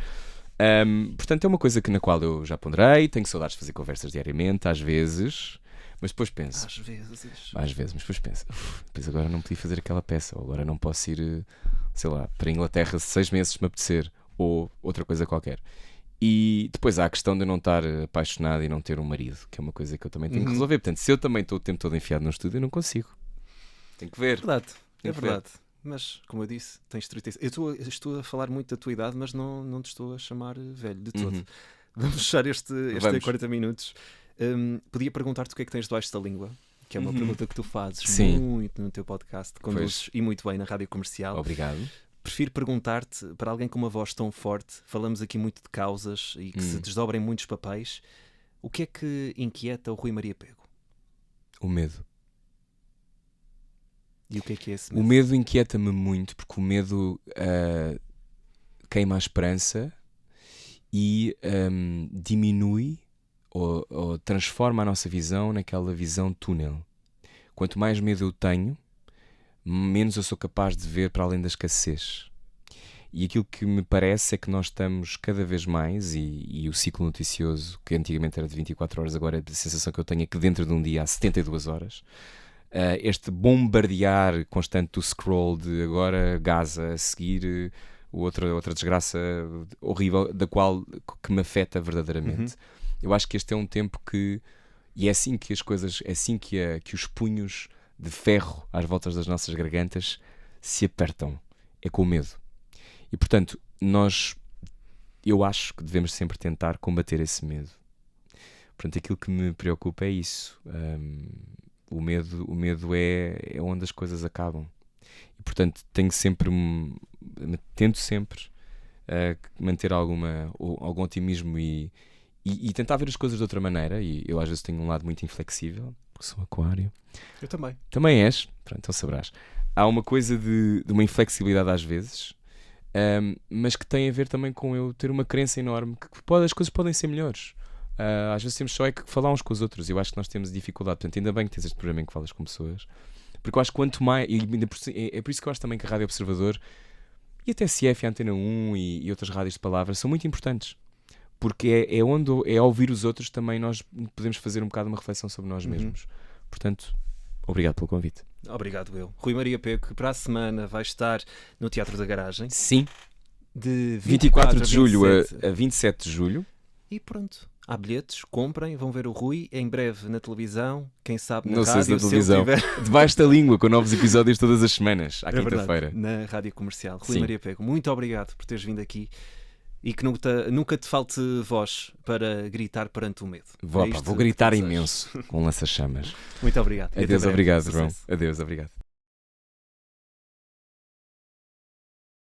Portanto, é uma coisa na qual eu já ponderei. Tenho saudades de fazer conversas diariamente, às vezes. Mas depois penso. Às vezes, mas depois penso. Depois agora não podia fazer aquela peça. Ou agora não posso ir, sei lá, para a Inglaterra 6 meses se me apetecer. Ou outra coisa qualquer. E depois há a questão de eu não estar apaixonado e não ter um marido, que é uma coisa que eu também tenho que resolver. Portanto, se eu também estou o tempo todo enfiado no estúdio, eu não consigo. Tenho que ver. É verdade. mas como eu disse, tens 36. Eu estou a falar muito da tua idade, mas não te estou a chamar velho de todo. Uhum. Vamos fechar este Vamos. 40 minutos. Podia perguntar-te o que é que tens debaixo da língua, que é uma pergunta que tu fazes Sim. muito no teu podcast, conduzes e muito bem na rádio comercial. Obrigado. Prefiro perguntar-te, para alguém com uma voz tão forte, falamos aqui muito de causas e que se desdobrem muitos papéis, o que é que inquieta o Rui Maria Pego? O medo. E o que é esse O medo? medo inquieta-me muito, porque o medo queima a esperança e diminui ou transforma a nossa visão naquela visão túnel. Quanto mais medo eu tenho, menos eu sou capaz de ver para além da escassez. E aquilo que me parece é que nós estamos cada vez mais, e o ciclo noticioso, que antigamente era de 24 horas, agora a sensação que eu tenho é que dentro de um dia há 72 horas. Este bombardear constante do scroll de agora Gaza, a seguir outra desgraça horrível, que me afeta verdadeiramente. Eu acho que este é um tempo que, e é assim que as coisas, é assim que os punhos de ferro às voltas das nossas gargantas se apertam, é com o medo. E portanto, eu acho que devemos sempre tentar combater esse medo. Portanto, aquilo que me preocupa é isso. O medo é onde as coisas acabam. E portanto, tento sempre manter algum otimismo e tentar ver as coisas de outra maneira. E eu às vezes tenho um lado muito inflexível, porque sou aquário. Eu também. Também és? Pronto, então saberás. Há uma coisa de uma inflexibilidade às vezes, mas que tem a ver também com eu ter uma crença enorme que as coisas podem ser melhores. Às vezes temos só é que falar uns com os outros. Eu acho que nós temos dificuldade. Portanto, ainda bem que tens este programa em que falas com pessoas, porque eu acho que quanto mais, é por isso que eu acho também que a Rádio Observador e a TSF, a Antena 1 e outras rádios de palavra são muito importantes, porque é onde ao ouvir os outros também nós podemos fazer um bocado uma reflexão sobre nós mesmos. Portanto, obrigado pelo convite. Obrigado eu. Rui Maria Pego, que para a semana vai estar no Teatro da Garagem. Sim. De 24 de julho 27. a 27 de julho. E pronto. Há bilhetes, comprem, vão ver o Rui em breve na televisão, quem sabe na Não rádio. sei se na televisão. Debaixo da língua, com novos episódios todas as semanas, à quinta-feira. Na rádio comercial. Rui Sim. Maria Pego, muito obrigado por teres vindo aqui e que nunca te falte voz para gritar perante o medo. Vou gritar imenso com lança-chamas. Muito obrigado. Adeus, obrigado, João. Adeus, obrigado.